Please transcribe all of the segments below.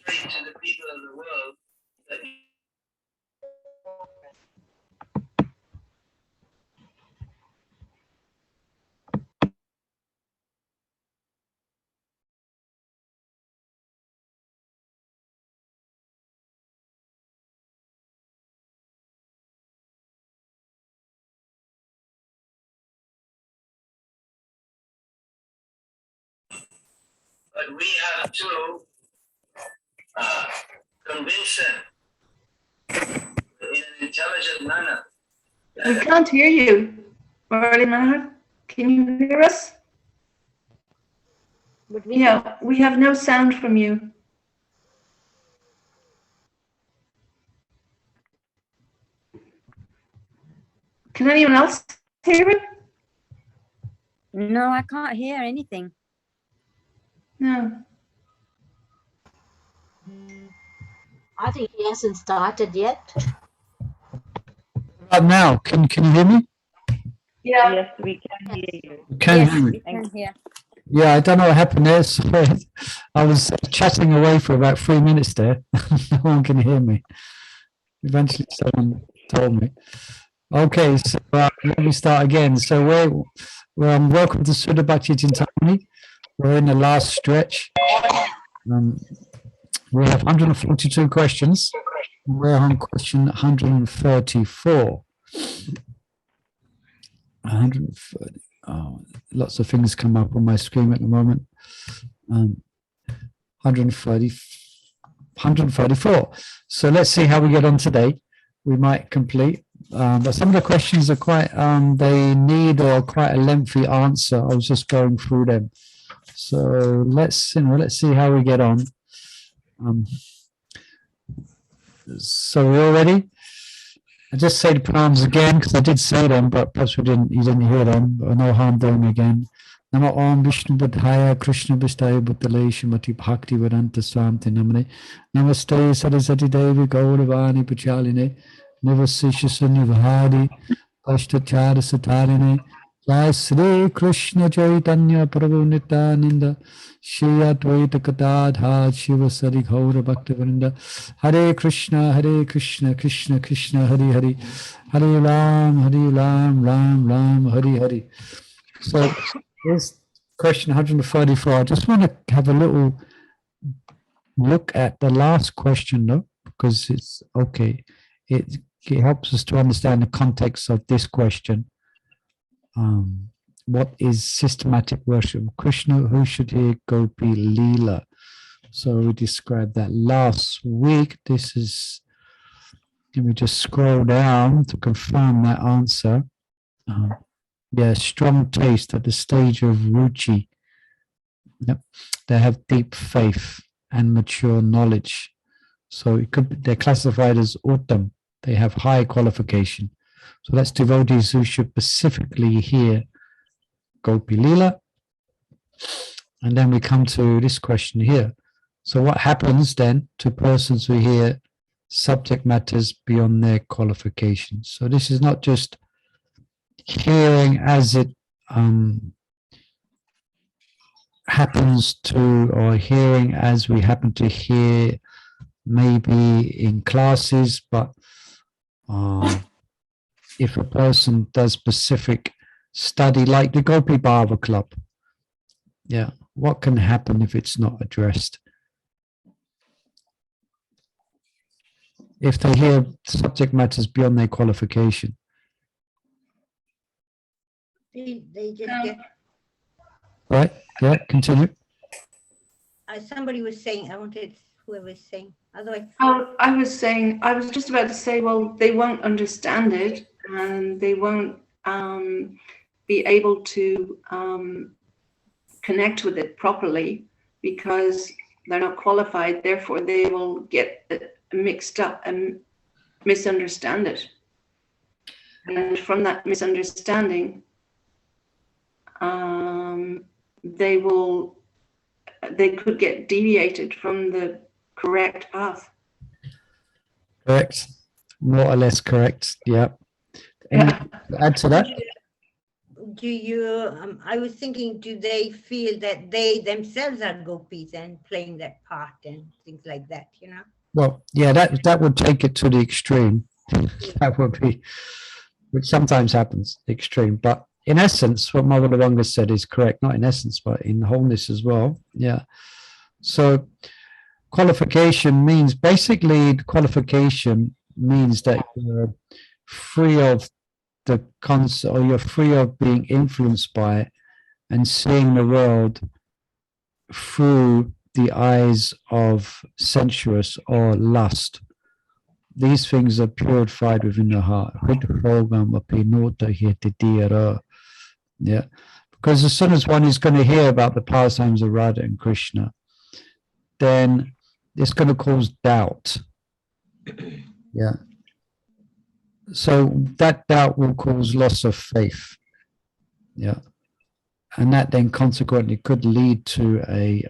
to the people of the world that but we have to convince them in an intelligent manner. We can't hear you, Murali Maharaj. Can you hear us? Yeah, we have no sound from you. Can anyone else hear it? No, I can't hear anything. No. I think he hasn't started yet. Right now, can you hear me? Yeah. Yes, we can hear you. Can Yes, hear me. we can hear. Yeah, I don't know what happened there. Sorry. I was chatting away for about 3 minutes there. No one can hear me. Eventually, someone told me. Okay, so let me start again. So welcome to Suddha Bhakti Cintamani. We're in the last stretch. We have 142 questions. We're on question 134. 130. Oh, lots of things come up on my screen at the moment. 134. So let's see how we get on today. We might complete, but some of the questions are quite, they need quite a lengthy answer. I was just going through them. So let's see how we get on. So we're all ready? I just say the pranams again because I did say them, but perhaps you didn't hear them. But no harm doing again. Nama Om Vishnu Badhaya Krishna Vistaya Bhutale Shrimati Bhakti Vedanta Swamti Namane Namaste Sarasati Devi Gauravani Pachaline Nivasisha Nivahadi Ashtachara Satarine Jai Sri Krishna Chaitanya Prabhu Nityananda Shri Advaita Gadadhar Shiva Sari Gaura Bhakti Vrinda Hare Krishna Krishna Krishna Hare Hare Hare Ram Ram Ram Hare Hare. So here's question 134. I just want to have a little look at the last question though, because it's okay. It helps us to understand the context of this question. What is systematic worship of Krishna? Who should hear Gopi Leela? So we described that last week. This is, let me just scroll down to confirm that answer. Yeah, strong taste at the stage of ruchi. Yep. They have deep faith and mature knowledge. So it could be, they're classified as uttam. They have high qualification. So that's devotees who should specifically hear Gopi Leela. And then we come to this question here. So what happens then to persons who hear subject matters beyond their qualifications? So this is not just hearing as it happens to, or hearing as we happen to hear maybe in classes, but if a person does specific study like the Gopi Bhava Club, yeah, what can happen if it's not addressed? If they hear subject matters beyond their qualification. They just get. Right, yeah, continue. Somebody was saying, I wanted whoever was saying, otherwise. Oh, I was just about to say, well, they won't understand it and they won't be able to connect with it properly because they're not qualified. Therefore, they will get mixed up and misunderstand it. And from that misunderstanding, they could get deviated from the correct path. Correct, more or less correct. Yeah. Anything to add to that? do you, I was thinking, do they feel that they themselves are gopis and playing that part and things like that, you know? Well, yeah, that would take it to the extreme. That would be, which sometimes happens, extreme. But in essence, what Mother Lawanga said is correct. Not in essence, but in wholeness as well. Yeah. So qualification means, basically, qualification means that you're free of the concept, or you're free of being influenced by and seeing the world through the eyes of sensuous or lust. These things are purified within the heart. Yeah. Because as soon as one is going to hear about the pastimes of Radha and Krishna, then it's going to cause doubt. Yeah. So that doubt will cause loss of faith. Yeah. And that then consequently could lead to a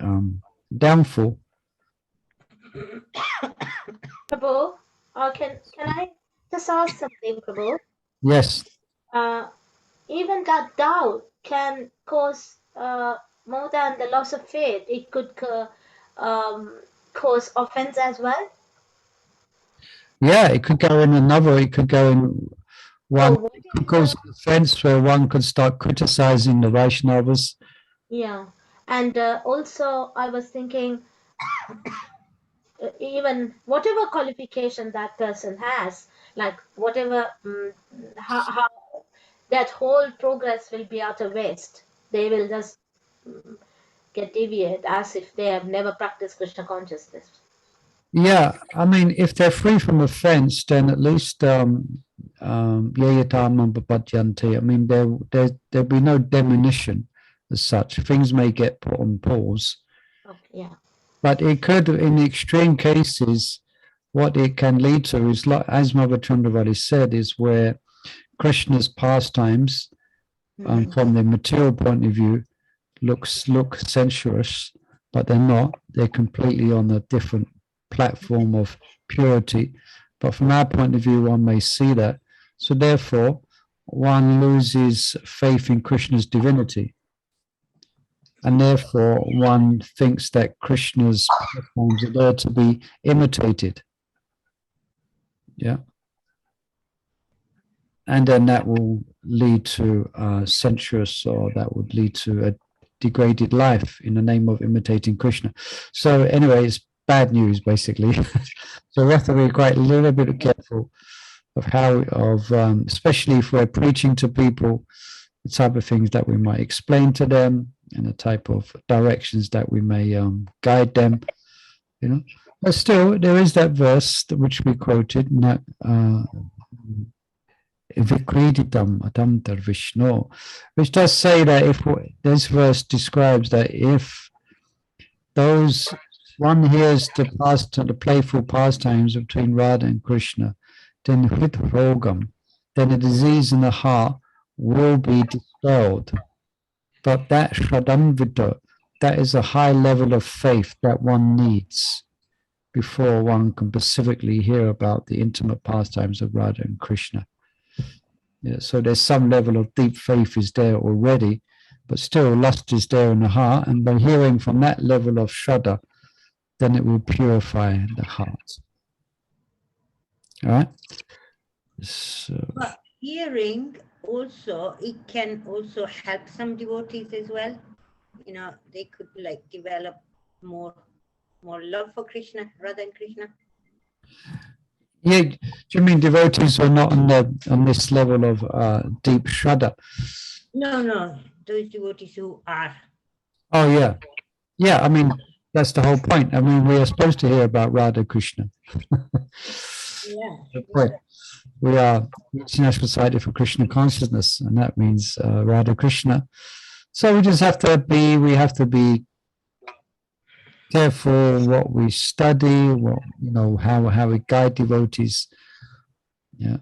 downfall. Prabhu, can I just ask something, Prabhu? Yes. Even that doubt can cause more than the loss of faith. It could cause offense as well. Yeah, it could go in another, it could go in one, So what it could is cause an offense where one could start criticizing the Vaishnavas. yeah, and also I was thinking, even whatever qualification that person has, like whatever, how that whole progress will be out of waste. They will just get deviated as if they have never practiced Krishna consciousness. Yeah, I mean, if they're free from offense, then at least yayatamam papatyanti. I mean, there'll be no diminution as such. Things may get put on pause, Okay, yeah. but it could, in extreme cases, what it can lead to is, like as Mother Chandravali said, is where Krishna's pastimes, from the material point of view, look sensuous, but they're not. They're completely on a different platform of purity. But from our point of view, one may see that. So therefore, one loses faith in Krishna's divinity. And therefore, one thinks that Krishna's pastimes are there to be imitated. Yeah. And then that will lead to sensuous, or that would lead to a degraded life in the name of imitating Krishna. So anyway, it's bad news, basically. So we have to be quite a little bit careful of how, especially if we're preaching to people, the type of things that we might explain to them and the type of directions that we may guide them, you know. But still, there is that verse which we quoted, Vikreditam Adamtar Vishnu, which does say that if this verse describes that if those one hears the playful pastimes between Radha and Krishna, then hritrogam, then a disease in the heart will be dispelled. But that shradamvita, that is a high level of faith that one needs before one can specifically hear about the intimate pastimes of Radha and Krishna. Yeah, so there's some level of deep faith is there already, but still lust is there in the heart, and by hearing from that level of shraddha, then it will purify the heart. All right. So, But hearing also, it can also help some devotees as well. You know, they could like develop more love for Krishna rather than Krishna. yeah, do you mean devotees who are not on this level of deep shraddha? No, those devotees who are. Oh yeah, yeah. I mean, that's the whole point. I mean, we are supposed to hear about Radha Krishna. Yeah. The point. We are International Society for Krishna Consciousness, and that means Radha Krishna. So we just have to be careful what we study, what, you know, how we guide devotees. Yeah.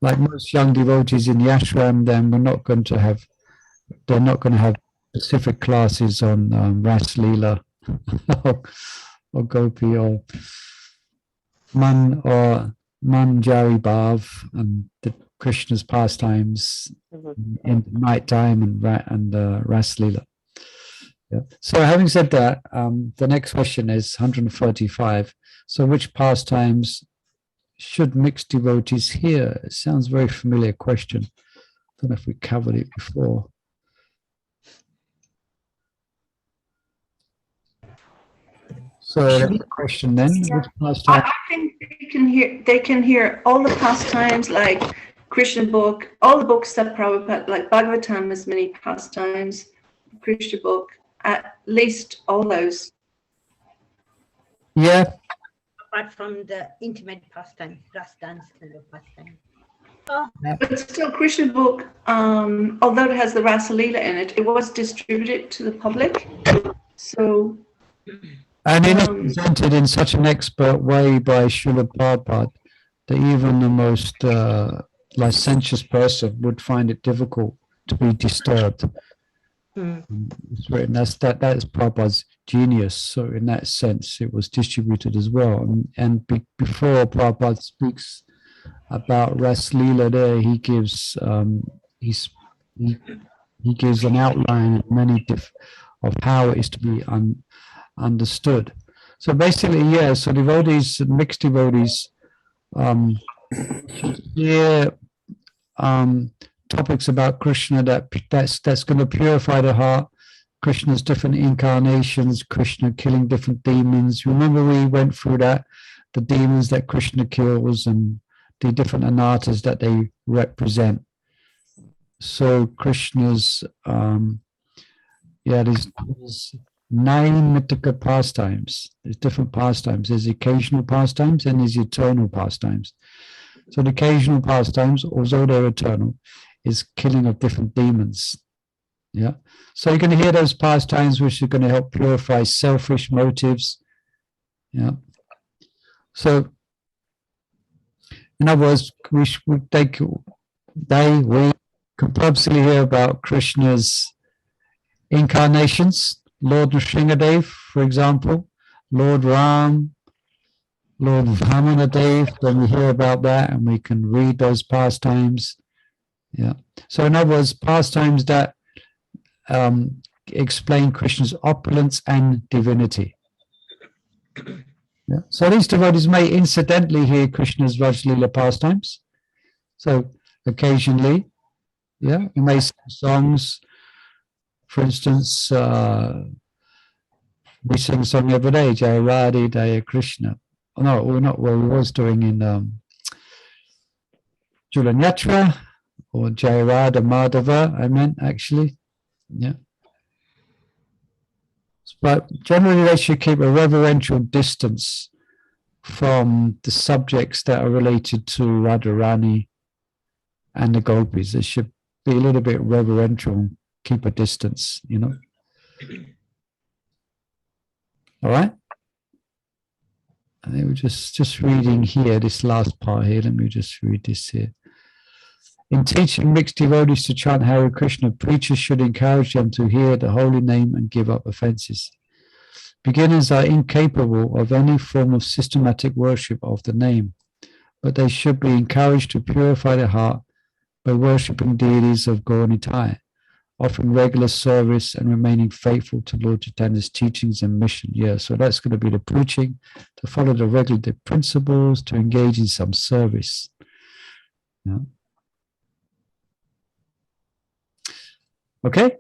Like most young devotees in the ashram, then they're not going to have specific classes on Ras Leela or Gopi or Manjari Bhav and the Krishna's pastimes in night time and Ras Leela. Yeah. So having said that, the next question is 135. So which pastimes should mixed devotees hear? It sounds very familiar question. Don't know if we covered it before. So that's the question then. Which pastime? I think they can hear all the pastimes, like Krishna book, all the books that Prabhupada, like Bhagavatam has many pastimes, Krishna book, at least all those. Yeah. Apart from the intimate pastime, ras dance kind of pastime. But still, Krishna book, although it has the Rasa Leela in it, it was distributed to the public. So, and it is presented in such an expert way by Srila Prabhupada that even the most licentious person would find it difficult to be disturbed. It's written, that is Prabhupada's genius. So in that sense, it was distributed as well. Before Prabhupada speaks about Ras Leela, there he gives he gives an outline of of how it is to be understood. So basically, yeah. So devotees, mixed devotees, hear topics about Krishna that's going to purify the heart. Krishna's different incarnations, Krishna killing different demons. Remember we went through that, the demons that Krishna kills and the different anatas that they represent. So Krishna's, there's 9 mythical pastimes. There's different pastimes. There's occasional pastimes and there's eternal pastimes. So the occasional pastimes, although they're eternal, is killing of different demons. Yeah. So you're going to hear those pastimes which are going to help purify selfish motives. Yeah. So in other words, we can purposely hear about Krishna's incarnations, Lord Nrsingadev, for example, Lord Ram, Lord Vamanadev, then we hear about that and we can read those pastimes. Yeah. So in other words, pastimes that explain Krishna's opulence and divinity. Yeah. So these devotees may incidentally hear Krishna's Rajlila pastimes. So occasionally, yeah, you may sing songs. For instance, we sing a song every day, Jaya Radhe, Jaya Krishna. Oh, no, we're not. Well, we was doing in Julanyatra or Jaya Radha Madhava, I meant actually. Yeah. But generally they should keep a reverential distance from the subjects that are related to Radharani and the gopis. They should be a little bit reverential, keep a distance, you know. All right. I think we're just reading here, this last part here. Let me just read this here. In teaching mixed devotees to chant Hare Krishna, preachers should encourage them to hear the holy name and give up offenses. Beginners are incapable of any form of systematic worship of the name, but they should be encouraged to purify their heart by worshipping deities of Gaura-Nitai, offering regular service and remaining faithful to Lord Chaitanya's teachings and mission. Yeah, so that's going to be the preaching, to follow the regulative principles, to engage in some service. Yeah. Okay,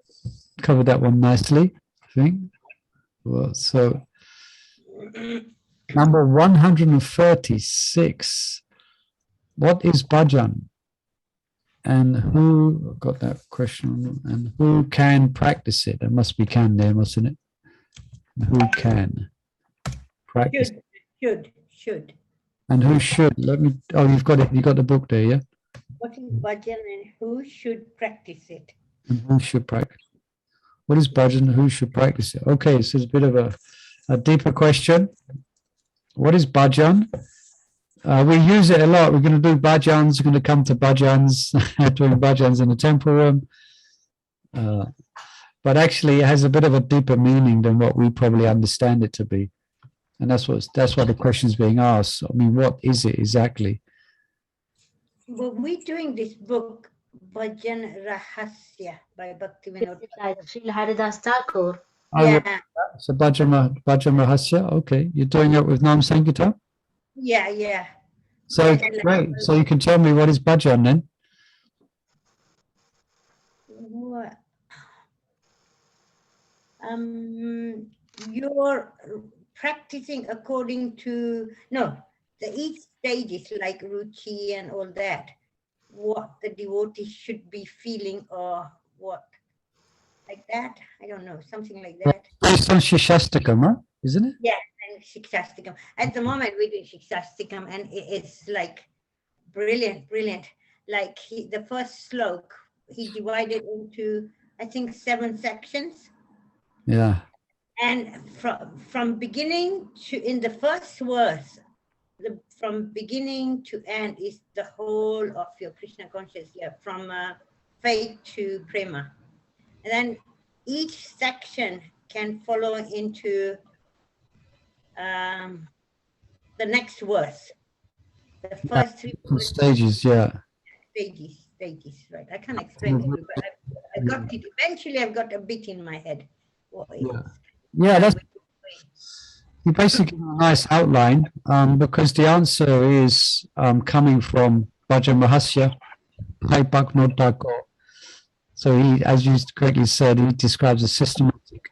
covered that one nicely, I think. Well, so number 136. What is bhajan? And who got that question? And who can practice it? There must be can there, mustn't it? Who can practice? Should. And who should? Let me. Oh, you've got it. You got the book there, yeah. What is bhajan and who should practice it? And who should practice? What is bhajan? Who should practice it? Okay, so it's a bit of a deeper question. What is bhajan? We use it a lot. We're going to do bhajans. We're going to come to bhajans, doing bhajans in the temple room. But actually, it has a bit of a deeper meaning than what we probably understand it to be. And that's why the question is being asked. I mean, what is it exactly? Well, we're doing this book, Bhajan Rahasya by Bhaktivinoda. Like Srila Haridas Thakur. Oh, Yeah, so Bhajana Rahasya. Okay, you're doing it with Nam Sankirtan. yeah. So Yeah, like- great. So you can tell me what is bhajan then? What? You're practicing according to each stage is like ruchi and all that. What the devotee should be feeling or what, like that. I don't know, something like that. Based on Shikshastakam, huh? Isn't it? Yeah, and Shikshastakam. At the moment we do Shikshastakam and it's like brilliant. Like the first slok, he divided into, I think, 7 sections. Yeah. And from beginning to, in the first verse, from beginning to end is the whole of your Krishna consciousness, from faith to prema. And then each section can follow into the next verse. The first 3 Stages, yeah. stages, right? I can't explain to you, but I got it. Eventually, I've got a bit in my head. Yeah, that's you basically give a nice outline because the answer is coming from Bhajan Rahasya by Bhaktivinoda Thakur. So he, as you correctly said, he describes a systematic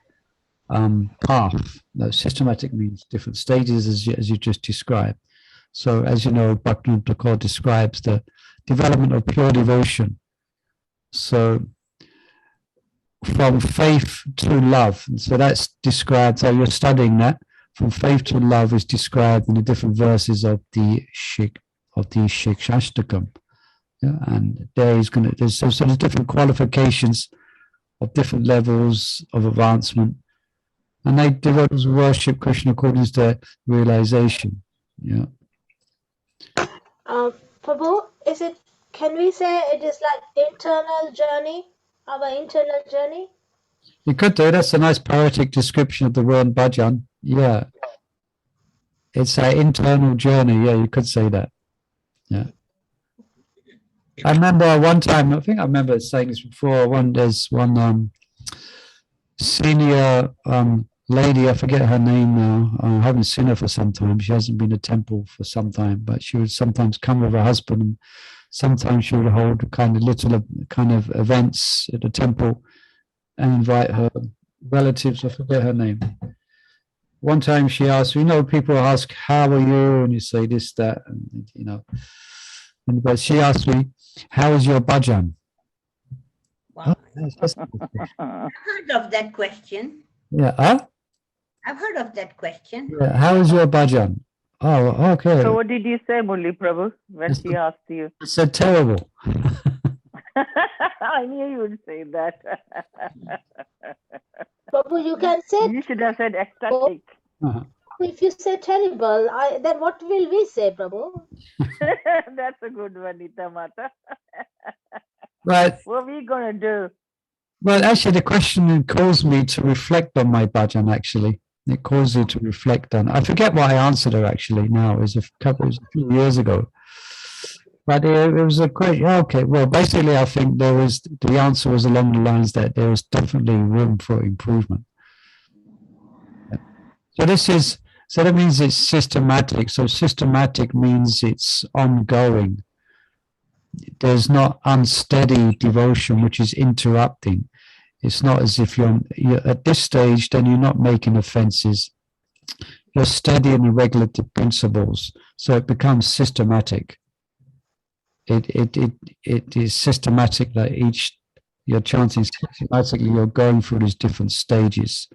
path. No, systematic means different stages, as you just described. So, as you know, Bhaktivinoda Thakur describes the development of pure devotion. So, from faith to love. And so that's described. So you're studying that. From faith to love is described in the different verses of the Shikshastakam. Yeah, and there's different qualifications of different levels of advancement, and they devotees worship Krishna according to their realization. Yeah. Prabhu, can we say it is like internal journey, our internal journey? You could do. That's a nice poetic description of the word bhajan. Yeah. It's an internal journey. Yeah, you could say that. Yeah. I remember one time, I think I remember saying this before, there's one senior lady, I forget her name now. I haven't seen her for some time. She hasn't been to temple for some time, but she would sometimes come with her husband, and sometimes she would hold kind of events at the temple and invite her relatives. I forget her name. One time she asked, people ask, how are you? And you say this, that, and but she asked me, how is your bhajan? Wow. Oh, I've heard of that question. yeah. Huh? I've heard of that question. Yeah. How is your bhajan? Oh, okay. So what did you say, Murli Prabhu, when she asked you? I said terrible. I knew you would say that. Prabhu, you can say, You should have said ecstatic. Uh-huh. if you say terrible, then what will we say, Prabhu? That's a good one, Nita Mata. Right. What are we going to do? Well, actually, the question caused me to reflect on my bhajan, actually. It caused you to reflect on. I forget what I answered her, actually, now. It was a few years ago. But it was a question. Okay, well, basically, I think the answer was along the lines that there was definitely room for improvement. So that means it's systematic. So systematic means it's ongoing. There's not unsteady devotion, which is interrupting. It's not as if you're at this stage, then you're not making offenses. You're steady in the regulative principles. So it becomes systematic. It is systematic that you're chanting systematically, you're going through these different stages.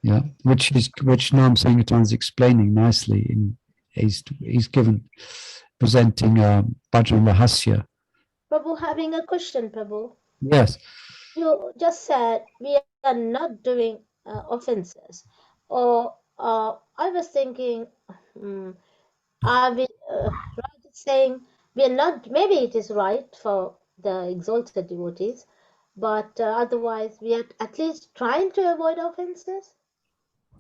Yeah, which Nam Sankirtan is explaining nicely. He's presenting Bhajan Rahasya. Prabhu, having a question, Prabhu. Yes. You just said we are not doing offenses. Or I was thinking, are we rather saying we are not, maybe it is right for the exalted devotees, but otherwise we are at least trying to avoid offenses?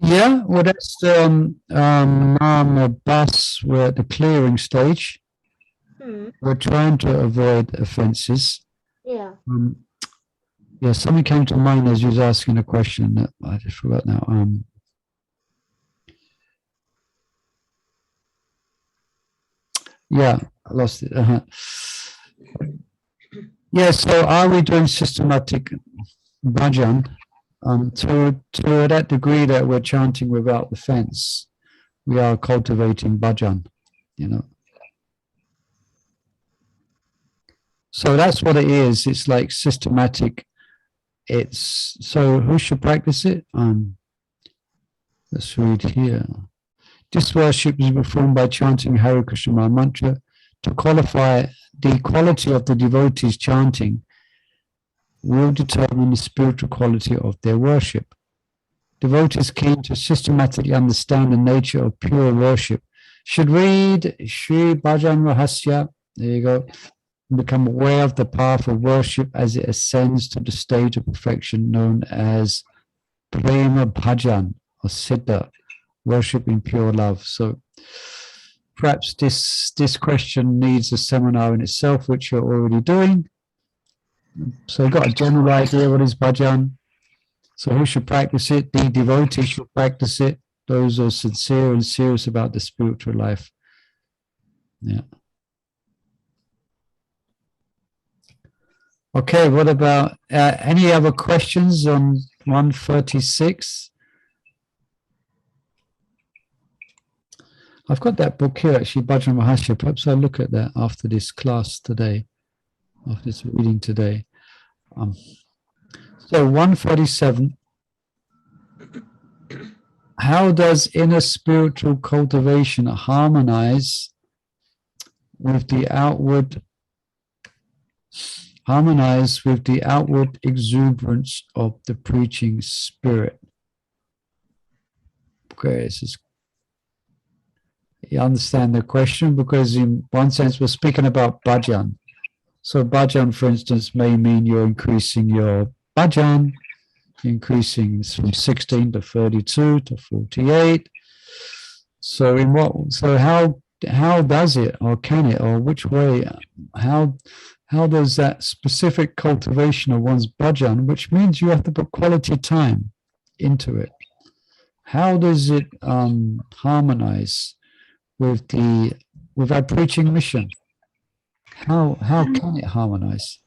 Yeah, well, that's Nam Bas, we're at the clearing stage. We're trying to avoid offenses. Yeah. Yeah, something came to mind as you was asking a question that I just forgot now. Yeah, I lost it. Yeah, so are we doing systematic bhajan? To that degree that we're chanting without offense, we are cultivating bhajan, you know. So that's what it is. It's like systematic. It's so who should practice it? Let's read here. This worship is performed by chanting Hare Krishna mantra. To qualify the quality of the devotees chanting will determine the spiritual quality of their worship. Devotees keen to systematically understand the nature of pure worship should read Sri Bhajan Rahasya. There you go. Become aware of the path of worship as it ascends to the stage of perfection known as prema bhajan or siddha, worship in pure love. So perhaps this question needs a seminar in itself, which you're already doing. So you've got a general idea what is bhajan. So who should practice it? The devotees should practice it. Those who are sincere and serious about the spiritual life. Yeah. Okay, what about any other questions on 136? I've got that book here actually, Bhajan Mahasya. Perhaps I'll look at that after this class today, after this reading today. So 147. How does inner spiritual cultivation harmonize with the outward exuberance of the preaching spirit? Okay, you understand the question, because in one sense we're speaking about bhajan. So bhajan, for instance, may mean you're increasing your bhajan, increasing from 16 to 32 to 48. So how does it, or can it, or which way, how does that specific cultivation of one's bhajan, which means you have to put quality time into it, how does it harmonize with our preaching mission? How can it harmonize?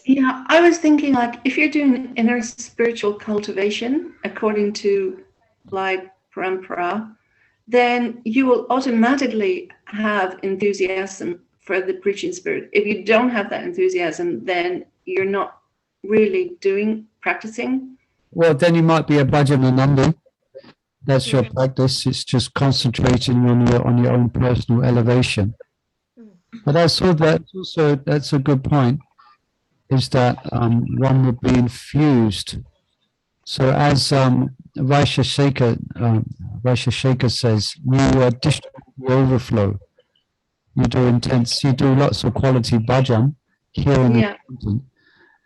Yeah, I was thinking, like, if you're doing inner spiritual cultivation according to like parampara, then you will automatically have enthusiasm for the preaching spirit. If you don't have that enthusiasm, then you're not really practicing. Well, then you might be a bhajananandi. That's your practice. It's just concentrating on your own personal elevation. But that's a good point, is that one would be infused. So as Vaishya Shekhar says, you distribute the overflow. You do lots of quality bhajan here in the mountain,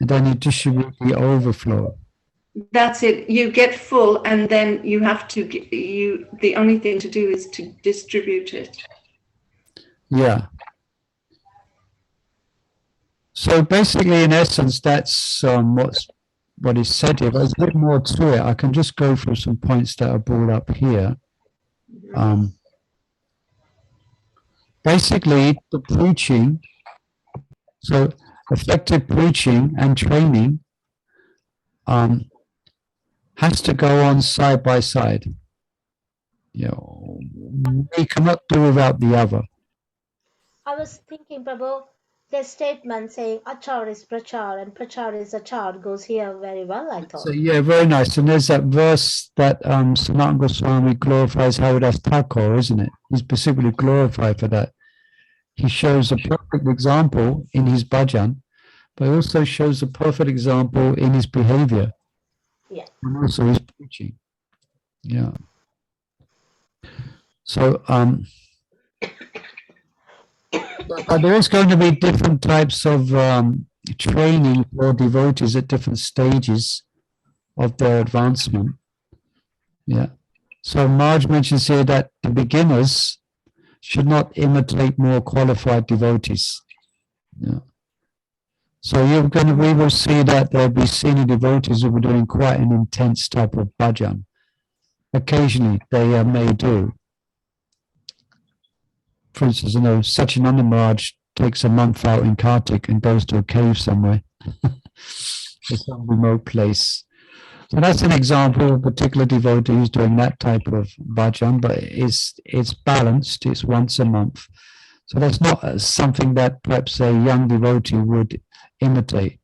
and then you distribute the overflow. That's it. You get full, and then you have to the only thing to do is to distribute it. Yeah. So basically, in essence, that's what is said here. But there's a bit more to it. I can just go through some points that are brought up here. Basically, the preaching, so effective preaching and training has to go on side by side. You know, we cannot do without the other. I was thinking, Prabhu, the statement saying achar is prachar and prachar is achar goes here very well, I thought. So yeah, very nice. And there's that verse that Sanatana Goswami glorifies Haridas Thakur, isn't it? He's specifically glorified for that. He shows a perfect example in his bhajan, but he also shows a perfect example in his behavior. Yeah. And also his preaching. Yeah. So but there is going to be different types of training for devotees at different stages of their advancement. Yeah. So Marge mentions here that the beginners should not imitate more qualified devotees. Yeah. So we will see that there'll be senior devotees who will be doing quite an intense type of bhajan. Occasionally they may do. For instance, Satyananda Maharaj takes a month out in Kartik and goes to a cave somewhere, to some remote place. So that's an example of a particular devotee who's doing that type of bhajan, but it's balanced, it's once a month. So that's not something that perhaps a young devotee would imitate.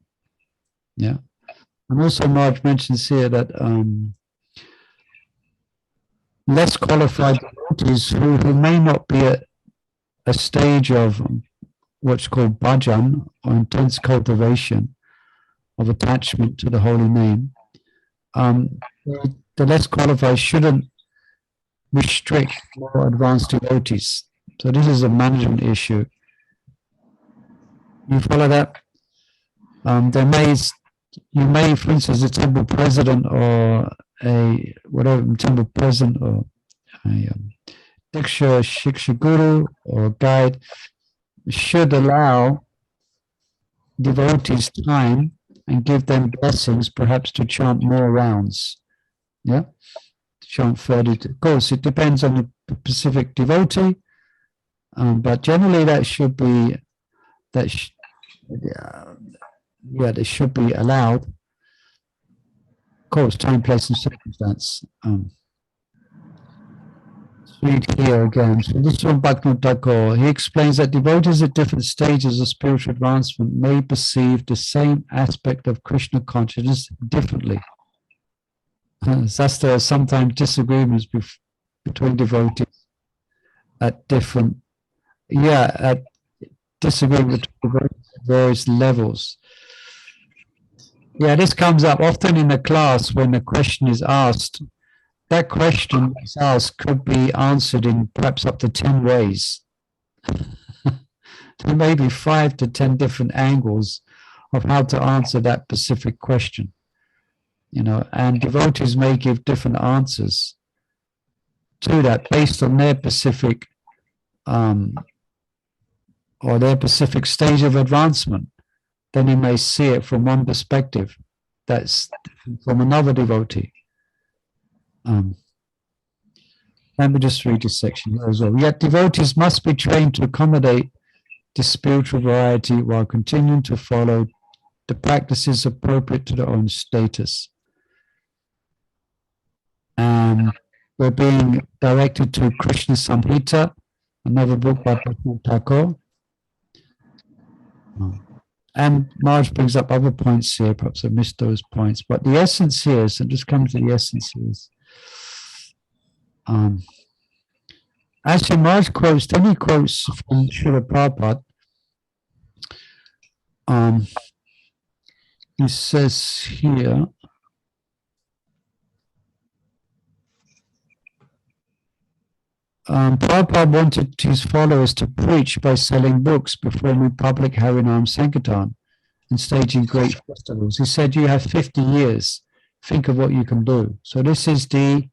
Yeah. And also Maharaj mentions here that less qualified devotees who may not be at a stage of what's called bhajan, or intense cultivation of attachment to the holy name, the less qualified shouldn't restrict more advanced devotees. So this is a management issue. You follow that? You may, for instance, a temple president or a temple president or a Shiksha guru or guide should allow devotees time and give them blessings, perhaps to chant more rounds. Yeah, chant 30. Of course, it depends on the specific devotee, but generally that should be they should be allowed. Of course, time, place, and circumstance. Read here again. So this is from Bhaktivinoda Thakur. He explains that devotees at different stages of spiritual advancement may perceive the same aspect of Krishna consciousness differently. Thus, there are sometimes disagreements between devotees at different, disagreement between various levels. Yeah, this comes up often in the class when the question is asked. That question that's asked could be answered in perhaps up to 10 ways. There may be 5 to 10 different angles of how to answer that specific question. And devotees may give different answers to that based on their specific or their specific stage of advancement. Then you may see it from one perspective that's from another devotee. Let me just read this section here as well. Yet devotees must be trained to accommodate this spiritual variety while continuing to follow the practices appropriate to their own status. We're being directed to Krishna Samhita, another book by Bhaktivinoda Thakur. And Maharaj brings up other points here, perhaps I missed those points, but the essence here, so just come to the essence here. Actually, Maharaj quotes, then he quotes from Srila Prabhupada. He says here, Prabhupada wanted his followers to preach by selling books, performing public Harinam Sankirtan, and staging great festivals. He said, you have 50 years. Think of what you can do. So this is the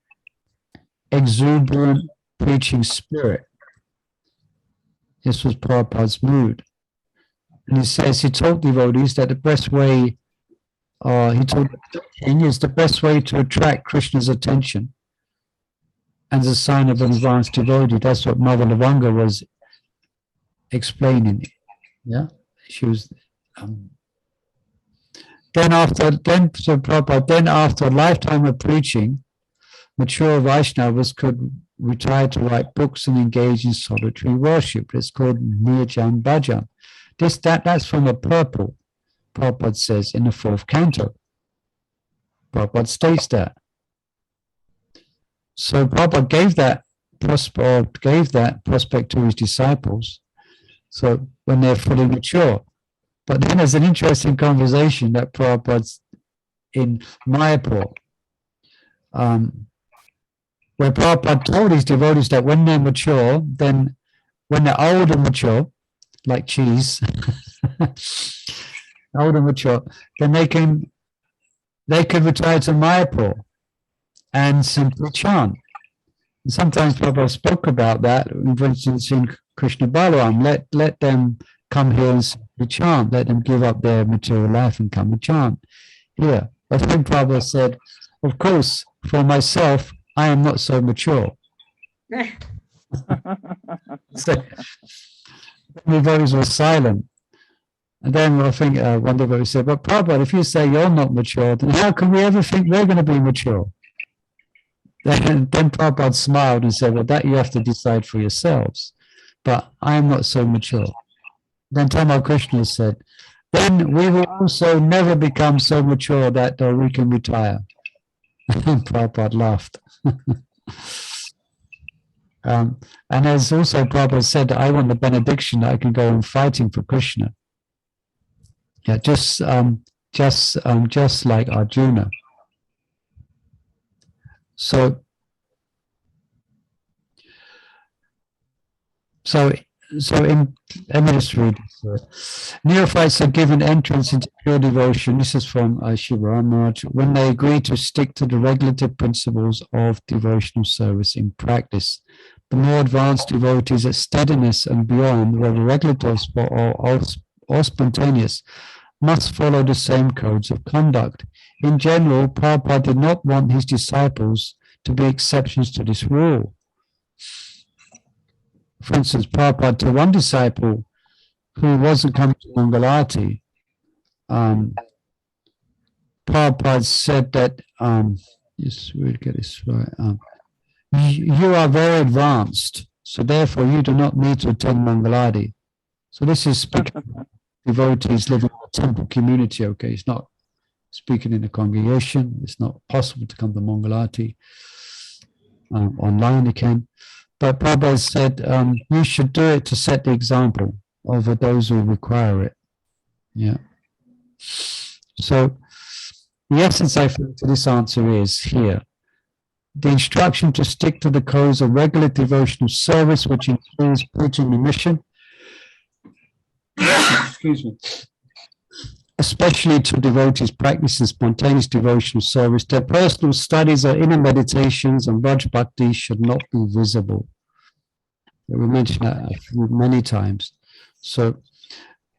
exuberant preaching spirit. This was Prabhupada's mood. And he says, he told devotees that the best way, he told the king is the best way to attract Krishna's attention as a sign of an advanced devotee. That's what Mother Lavanga was explaining. Yeah, she was. Then after a lifetime of preaching, mature Vaishnavas could retire to write books and engage in solitary worship. It's called Nirjan Bhajan. That's from a purport, Prabhupada says in the 4th canto. Prabhupada states that. So Prabhupada gave that prospect to his disciples. So when they're fully mature. But then there's an interesting conversation that Prabhupada's in Mayapur, where Prabhupada told his devotees that when they're mature, then when they're old and mature, like cheese, old and mature, then they can retire to Mayapur and simply chant. Sometimes Prabhupada spoke about that, for instance, in Krishna Balaram, let them come here and simply chant, let them give up their material life and come and chant here. But then Prabhupada said, of course, for myself, I am not so mature. So the devotees were silent. And then I think one devotee said, but Prabhupada, if you say you're not mature, then how can we ever think we're going to be mature? Then Prabhupada smiled and said, well, that you have to decide for yourselves. But I am not so mature. Then Tamal Krishna said, then we will also never become so mature that we can retire. And Prabhupada laughed. And as also Prabhupada said, I want the benediction that I can go on fighting for Krishna. Yeah, just like Arjuna. So in, let me just read this. Neophytes are given entrance into pure devotion. This is from Shiva Maharaj. When they agree to stick to the regulative principles of devotional service in practice, the more advanced devotees at steadiness and beyond, whether regulative or spontaneous, must follow the same codes of conduct. In general, Prabhupada did not want his disciples to be exceptions to this rule. For instance, Prabhupada to one disciple who wasn't coming to Mangalati, Prabhupada said that, yes, we'll get this right, you are very advanced, so therefore you do not need to attend Mangalati. So this is speaking of devotees living in a temple community, okay? It's not speaking in a congregation. It's not possible to come to Mangalati. Online you can. But Prabhupada said, you should do it to set the example over those who require it. Yeah. So the essence, I think, to this answer is here. The instruction to stick to the codes of regular devotional service, which includes preaching the mission, excuse me, especially to devotees practicing spontaneous devotional service, their personal studies or inner meditations and Bhaj Bhakti should not be visible. We mentioned that many times. So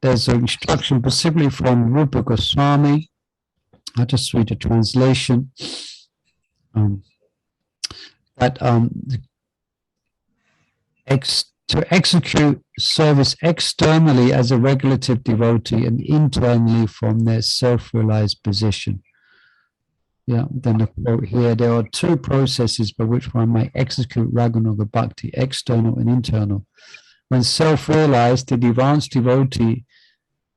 there's an instruction specifically from Rupa Goswami. I'll just read the translation. That to execute service externally as a regulative devotee and internally from their self-realized position. Yeah, then the quote here, there are two processes by which one may execute Raganuga Bhakti, external and internal. When self-realized, the advanced devotee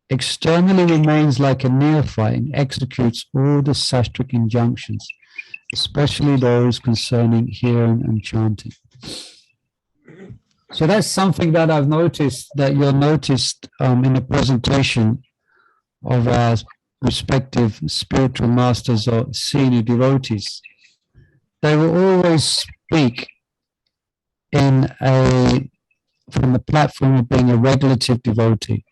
externally remains like a neophyte and executes all the sastric injunctions, especially those concerning hearing and chanting. So that's something that I've noticed, that you'll notice in the presentation of our respective spiritual masters or senior devotees. They will always speak from the platform of being a regulative devotee.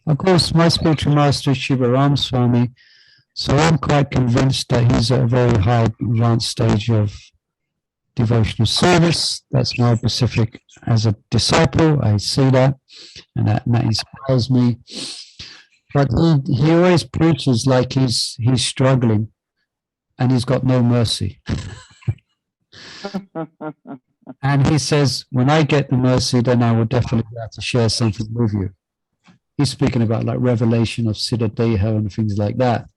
Of course, my spiritual master is Shiva Ram Swami, so I'm quite convinced that he's at a very high advanced stage of devotional service. That's my specific as a disciple. I see that, and that inspires me. But he always preaches like he's struggling, and he's got no mercy. And he says, when I get the mercy, then I will definitely have to share something with you. He's speaking about like revelation of Siddha Deha and things like that.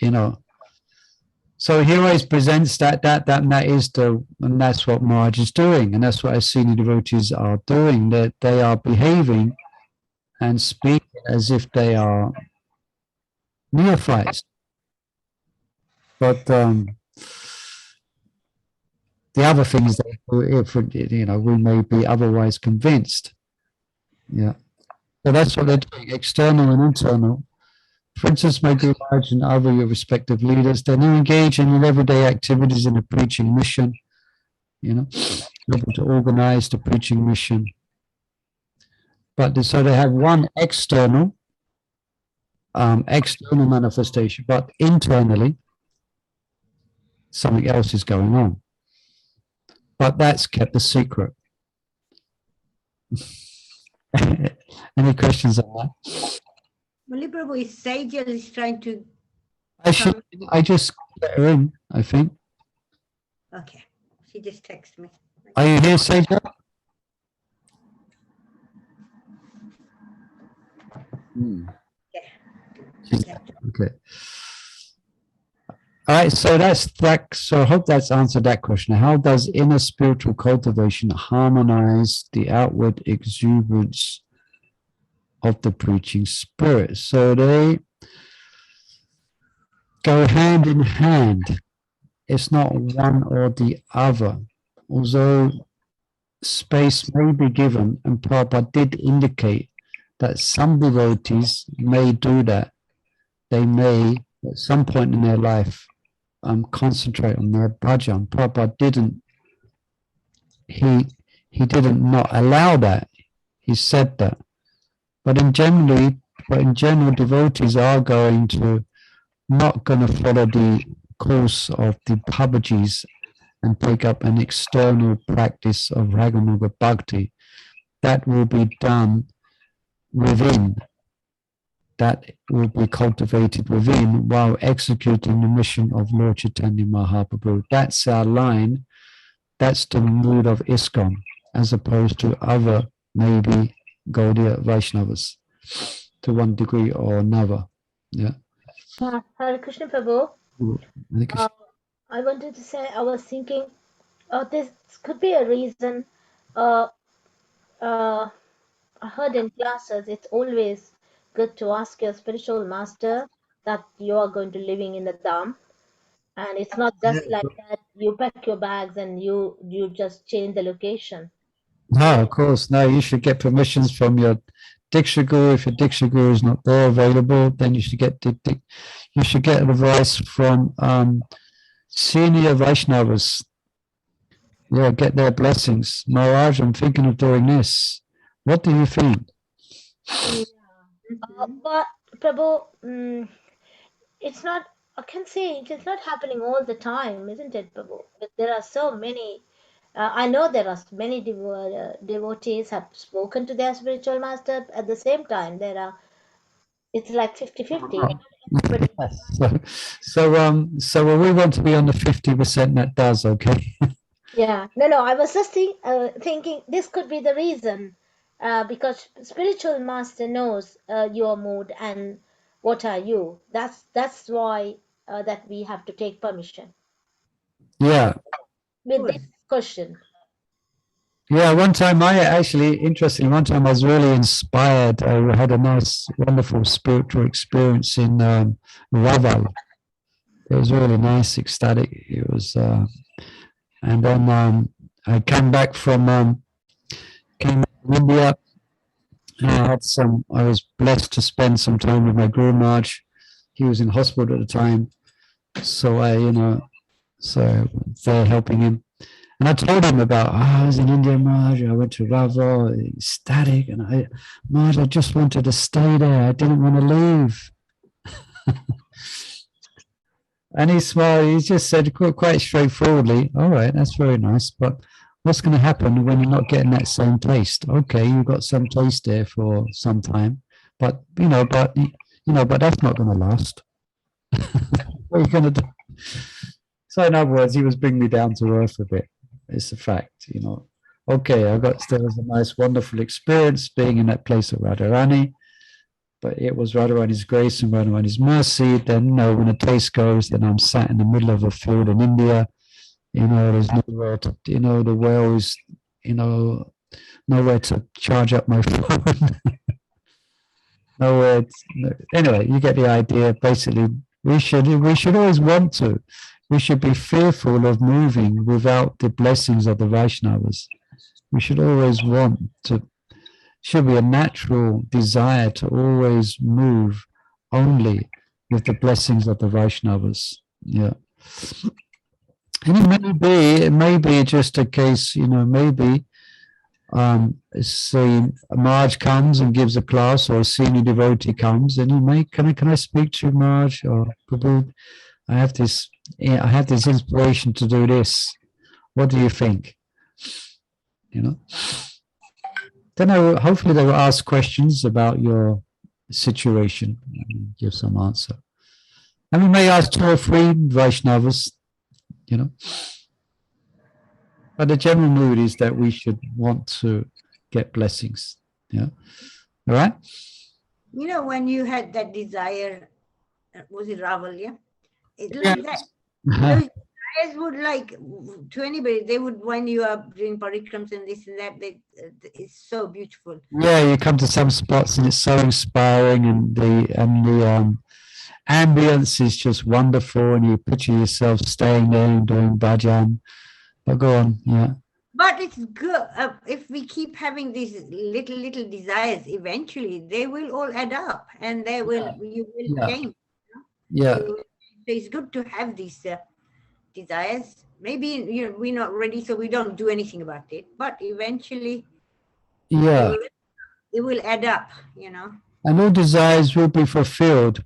You know. So he always presents that is and that's what Maharaj is doing, and that's what our senior devotees are doing. That they are behaving and speaking as if they are neophytes. But the other thing is that if we may be otherwise convinced. Yeah. So that's what they're doing, external and internal. For instance, my Guru Maharaj and other your respective leaders, they engage in everyday activities in the preaching mission, able to organize the preaching mission. But so they have one external manifestation, but internally, something else is going on. but that's kept a secret. Any questions on that? Mali Prabhu, is Sejal is trying to I just let her in, I think. okay. She just texted me. Are you here, Sejal? Okay. Okay. All right, so that's that. So I hope that's answered that question. How does inner spiritual cultivation harmonize the outward exuberance of the preaching spirit? So they go hand in hand. It's not one or the other. Although space may be given, and Prabhupada did indicate that some devotees may do that. They may, at some point in their life, concentrate on their bhajana. Prabhupada didn't, he didn't not allow that. He said that. But in general, devotees are not going to follow the course of the Babaji's and take up an external practice of Raganuga Bhakti. That will be done within. That will be cultivated within while executing the mission of Lord Chaitanya Mahaprabhu. That's our line. That's the mood of ISKCON, as opposed to other, maybe, Gaudiya Vaishnavas, to one degree or another. Yeah. Hare Krishna Prabhu. I think it's- I wanted to say, I was thinking, this could be a reason. I heard in classes, it's always good to ask your spiritual master that you are going to living in the Dham. And it's not just like that, you pack your bags and you just change the location. No, of course, no. You should get permissions from your Diksha Guru. If your Diksha Guru is not there available, then you should get advice from senior Vaishnavas. Yeah, get their blessings. Maharaj, I'm thinking of doing this. What do you think? But Prabhu, it's not, I can say it's not happening all the time, isn't it, Prabhu? But there are so many, I know there are many devotees have spoken to their spiritual master. At the same time, it's like 50-50. So we want to be on the 50% that does, okay? Yeah, no, I was just thinking this could be the reason, because spiritual master knows your mood and what are you. That's why that we have to take permission Yeah. with this question. Yeah, one time interestingly, one time I was really inspired. I had a nice, wonderful spiritual experience in Raval. It was really nice, ecstatic. It was, and then I came back from India. And I was blessed to spend some time with my Guru Maharaj. He was in hospital at the time. So they're helping him. And I told him about, I was in India, Maharaj, I went to Rava, ecstatic, and Maharaj, I just wanted to stay there. I didn't want to leave. And he smiled, he just said quite straightforwardly, all right, that's very nice, but what's going to happen when you're not getting that same taste? Okay, you've got some taste there for some time, but that's not going to last. What are you going to do? So in other words, he was bringing me down to earth a bit. It's a fact, Okay, there was a nice, wonderful experience being in that place of Radharani, but it was Radharani's grace and Radharani's mercy. Then, when the taste goes, then I'm sat in the middle of a field in India. There's nowhere to, the well is, nowhere to charge up my phone. Anyway, you get the idea. Basically, we should always want to. We should be fearful of moving without the blessings of the Vaishnavas. We should always should be a natural desire to always move only with the blessings of the Vaishnavas. Yeah. And it may be just a case, maybe say Maharaj comes and gives a class, or a senior devotee comes and can I speak to you, Maharaj, or Prabhu? I have this inspiration to do this. What do you think? you know. Then hopefully they will ask questions about your situation and give some answer. And we may ask 2 or 3 Vaishnavas, you know. But the general mood is that we should want to get blessings. Yeah. All right? You know, when you had that desire, was it Raval, yeah? It Yeah. like that. Those desires would like, to anybody, they would, when you are doing parikrams and this and that, it's so beautiful. Yeah, you come to some spots and it's so inspiring, and the ambience is just wonderful, and you picture yourself staying there and doing bhajan. But go on, yeah. But it's good if we keep having these little desires. Eventually, they will all add up, and you will change. Yeah. So it's good to have these desires. Maybe we're not ready, so we don't do anything about it. But eventually, Yeah. it will add up. You know. And all desires will be fulfilled.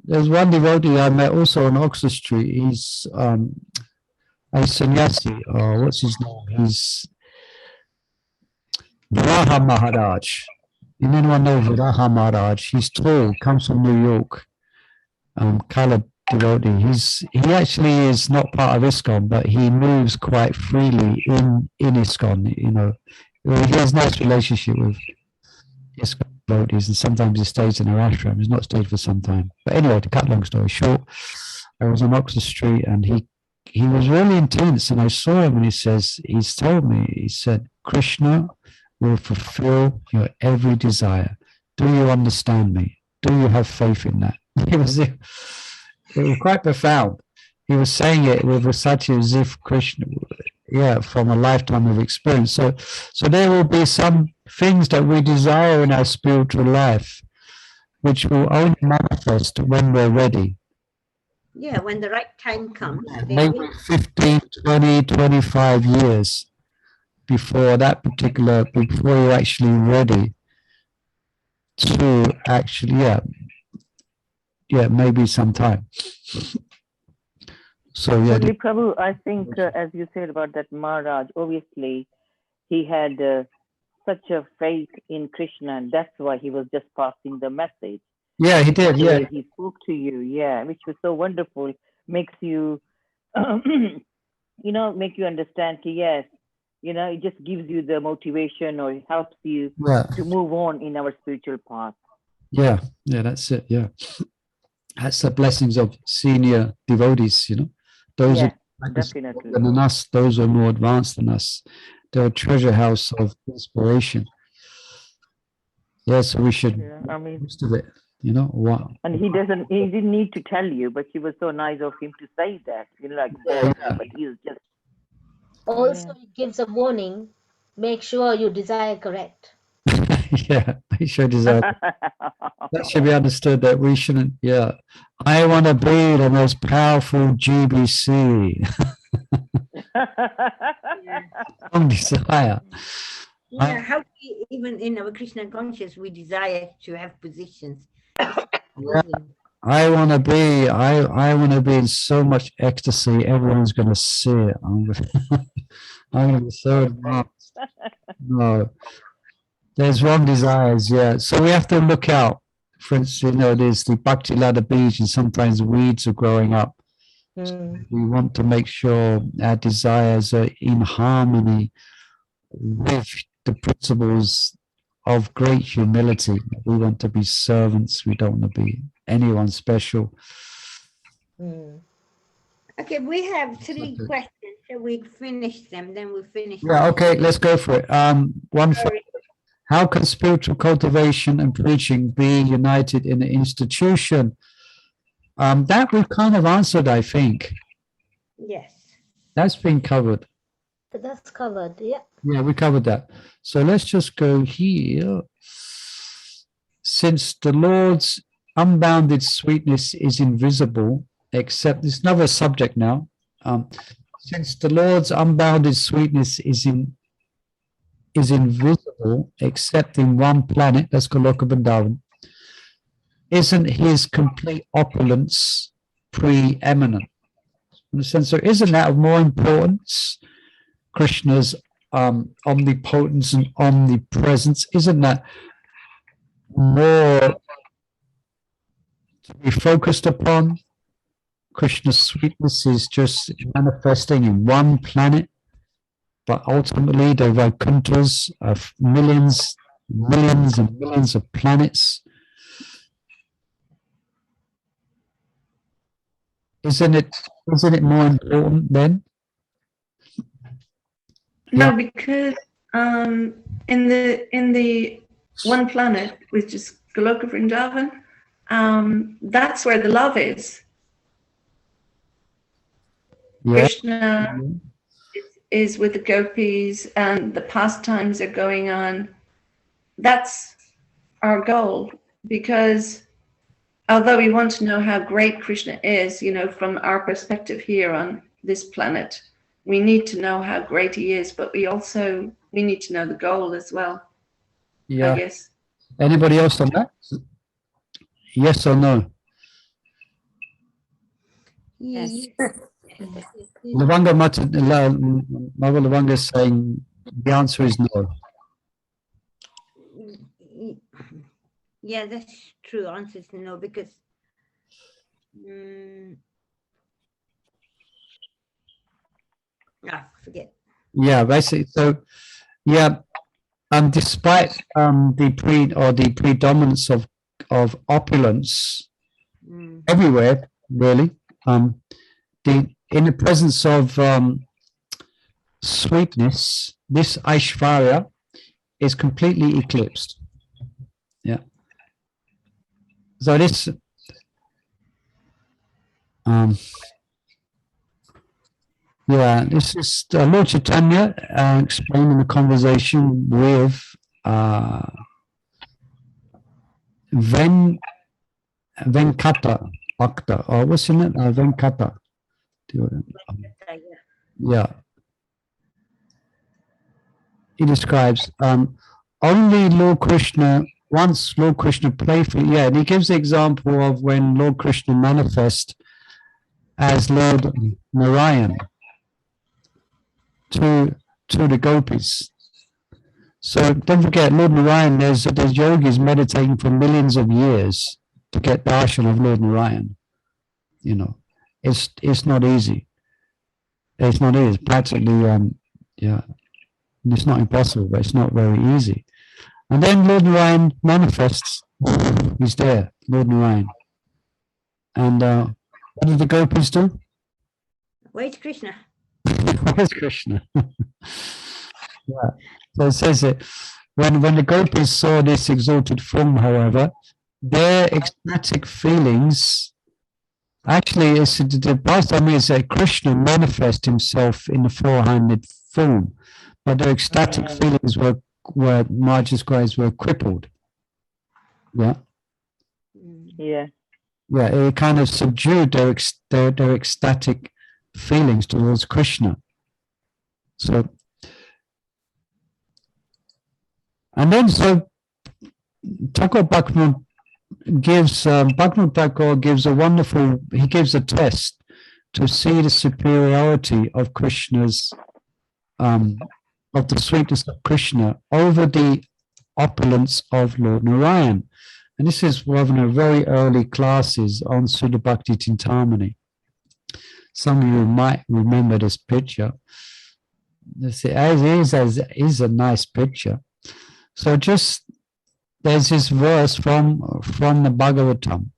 There's one devotee I met also on Oxford Street. He's a sannyasi, or what's his name? He's Viraha Maharaj. If anyone know Viraha Maharaj, he's tall, comes from New York, colored devotee. He actually is not part of ISKCON, but he moves quite freely in ISKCON, you know. He has a nice relationship with ISKCON devotees, and sometimes he stays in our ashram. He's not stayed for some time. But anyway, to cut long story short, I was on Oxford Street, and he was really intense, and I saw him, and he's told me, he said, Krishna will fulfill your every desire. Do you understand me? Do you have faith in that? It was quite profound. He was saying it with such as if Krishna, from a lifetime of experience. So there will be some things that we desire in our spiritual life, which will only manifest when we're ready. Yeah, when the right time comes. Maybe 15, 20, 25 years before you're actually ready to actually, maybe some time. So, yeah. Only Prabhu, I think, as you said about that Maharaj, obviously, he had such a faith in Krishna, and that's why he was just passing the message. Yeah, he did. Yeah, he spoke to you. Yeah, which was so wonderful. Makes you, make you understand. Yes, it just gives you the motivation, or it helps you to move on in our spiritual path. Yeah, that's it. Yeah, that's the blessings of senior devotees. Those are definitely than us. Those are more advanced than us. They're a treasure house of inspiration. Yeah, so we should most of it. Wow. And he didn't need to tell you, but he was so nice of him to say that, but he's just. Also, it gives a warning, make sure you desire correct. Yeah, make sure desire. That should be understood, that we shouldn't, I want to be the most powerful GBC. Strong desire. Yeah, how even in our Krishna conscious, we desire to have positions. I want to be in so much ecstasy, everyone's going to see it. I'm going to be so advanced. No, there's wrong desires, so we have to look out. For instance, there's the Bhakti Ladder beach, and sometimes weeds are growing up. So we want to make sure our desires are in harmony with the principles of great humility. We want to be servants. We don't want to be anyone special. Okay, we have 3 questions. So we finish them, then we'll finish. Yeah, okay, let's go for it. How can spiritual cultivation and preaching be united in an institution? That we've kind of answered, I think. Yes. That's been covered. That's covered, yeah. Yeah, we covered that. So let's just go here. Since the Lord's unbounded sweetness is invisible, except there's another subject now. Since the Lord's unbounded sweetness is invisible, except in one planet, that's Goloka Vrindavan, isn't his complete opulence preeminent? In a sense, so isn't that of more importance? Krishna's omnipotence and omnipresence, isn't that more to be focused upon? Krishna's sweetness is just manifesting in one planet, but ultimately the Vaikunthas of millions, millions and millions of planets. Isn't it more important then? No, Yeah. because in the one planet, which is Goloka Vrindavan, that's where the love is. Yeah. Krishna is with the gopis and the pastimes are going on. That's our goal, because although we want to know how great Krishna is, from our perspective here on this planet, we need to know how great he is, but we need to know the goal as well. Yeah. I guess. Anybody else on that? Yes or no? Yes. Lavanga Lavanga is saying the answer is no. Yeah, that's true. Answer is no, because forget. Yeah, basically. So, yeah, despite the predominance of opulence everywhere, really, in the presence of sweetness, this Aishvarya is completely eclipsed. Yeah. So this this is Lord Chaitanya explaining the conversation with Venkata Bhakta, or what's in it? Venkata. Yeah. He describes only Lord Krishna, once Lord Krishna playfully, and he gives the example of when Lord Krishna manifests as Lord Narayan to the gopis. So don't forget, Lord Narayan, there's yogis meditating for millions of years to get darshan of Lord Narayan. It's not easy. It's not easy. Practically, it's not impossible, but it's not very easy. And then Lord Narayan manifests. He's there, Lord Narayan. And what did the gopis do? Where's Krishna? Where's Krishna? Yeah. So it says that when the gopis saw this exalted form, however, their ecstatic feelings, actually, the pastime is that Krishna manifests himself in the four-handed form, but their ecstatic feelings were Maharaj describes were crippled. Yeah. Yeah. Yeah, it kind of subdued their ecstatic feelings towards Krishna. So, and then Thakur Bhaktivinoda gives Thakur gives a test to see the superiority of Krishna's of the sweetness of Krishna over the opulence of Lord Narayan. And this is one of the very early classes on Suddha Bhakti Cintamani. Some of you might remember this picture. This is a nice picture. So there's this verse from the Bhagavatam.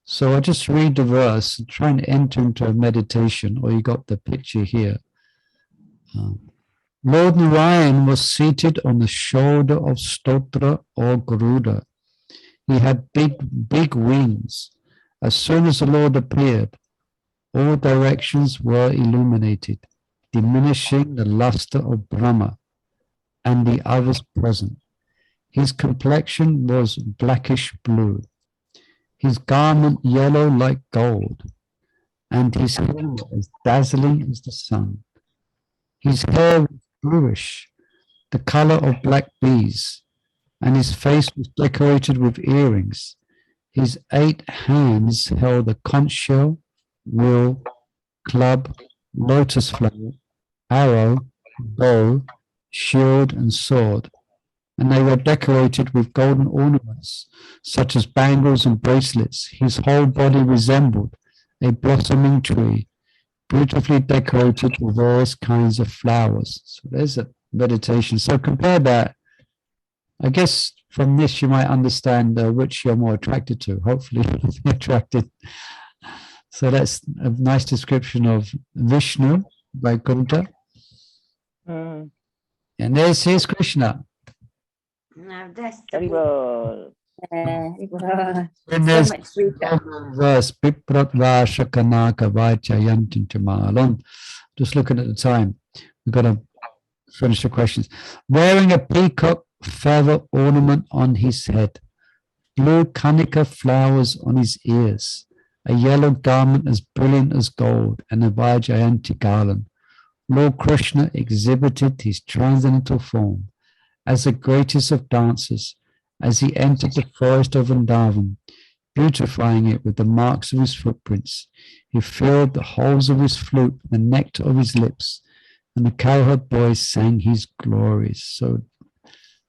So I just read the verse, trying to enter into a meditation, or you got the picture here. Lord Narayan was seated on the shoulder of Stotra or Garuda. He had big wings. As soon as the Lord appeared, all directions were illuminated, diminishing the luster of Brahma and the others present. His complexion was blackish blue, his garment yellow like gold, and his hair was as dazzling as the sun. His hair was bluish, the color of black bees, and his face was decorated with earrings. His 8 hands held a conch shell, wheel, club, lotus flower, arrow, bow, shield, and sword, and they were decorated with golden ornaments, such as bangles and bracelets. His whole body resembled a blossoming tree, beautifully decorated with various kinds of flowers. So there's a meditation. So compare that. I guess from this you might understand which you're more attracted to. Hopefully you're attracted. So that's a nice description of Vishnu by Gita. Mm. And here's Krishna. Now that's the Haribol. And So there's much sweeter. verse, Pipratva Shakanaka Vachayantintimalon. Just looking at the time. We've got to finish the questions. Wearing a peacock feather ornament on his head, blue kanika flowers on his ears, a yellow garment as brilliant as gold, and a Vajayanti garland. Lord Krishna exhibited his transcendental form as the greatest of dancers as he entered the forest of Vrindavan, beautifying it with the marks of his footprints. He filled the holes of his flute, the nectar of his lips, and the cowherd boys sang his glories. So,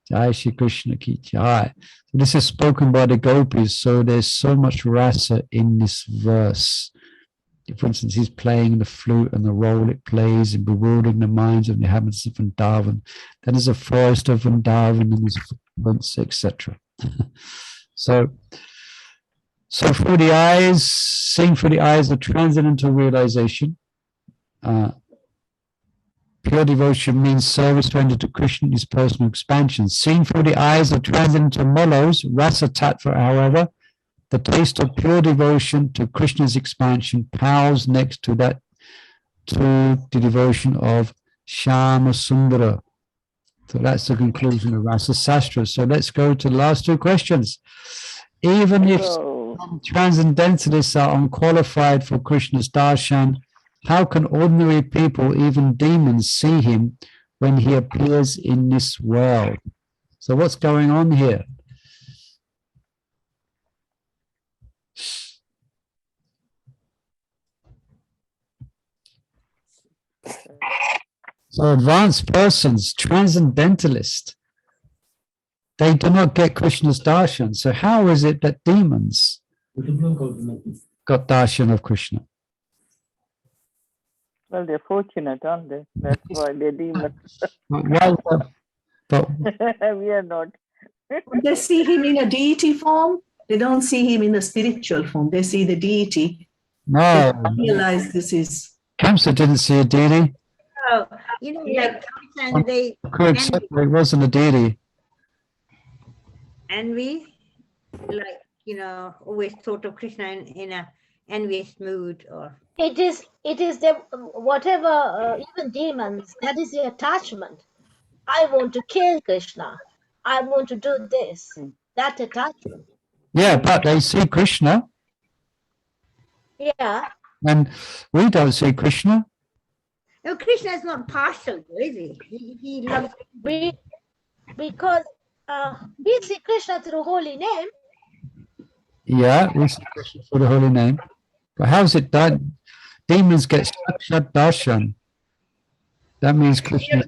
Jai Shri Krishna ki Jai. So this is spoken by the gopis, so there's so much rasa in this verse. For instance, he's playing the flute and the role it plays in bewildering the minds of the inhabitants of Vrindavan. Then there's a forest of Vrindavan and his footprints, etc. So through the eyes, seeing through the eyes of transcendental realization, pure devotion means service rendered to Krishna in his personal expansion. Seen through the eyes of transcendental mellows, rasa tattva, however, the taste of pure devotion to Krishna's expansion pales next to that, to the devotion of Shama Sundara. So that's the conclusion of Rasa Sastra. So let's go to the last two questions. Even if some transcendentalists are unqualified for Krishna's darshan, how can ordinary people, even demons, see him when he appears in this world? So what's going on here? So advanced persons, transcendentalists, they do not get Krishna's darshan. So how is it that demons got darshan of Krishna? Well, they're fortunate, aren't they? That's why they're demons. But We are not. They see him in a deity form. They don't see him in a spiritual form. They see the deity. no, They realize this is. Kamsa didn't see a deity. Oh, you know, like and they It wasn't a deity. envy, like, you know, always thought of Krishna in a envious mood, or It is the whatever, even demons, that is the attachment. I want to kill Krishna. I want to do this. That attachment. Yeah, but they see Krishna, Yeah. and we don't see Krishna. no, Krishna is not partial, is he? He loves. Because we see Krishna through holy name. Yeah, we see Krishna for the holy name. But how is it done? Demons get sakshat darshan. That means Krishna.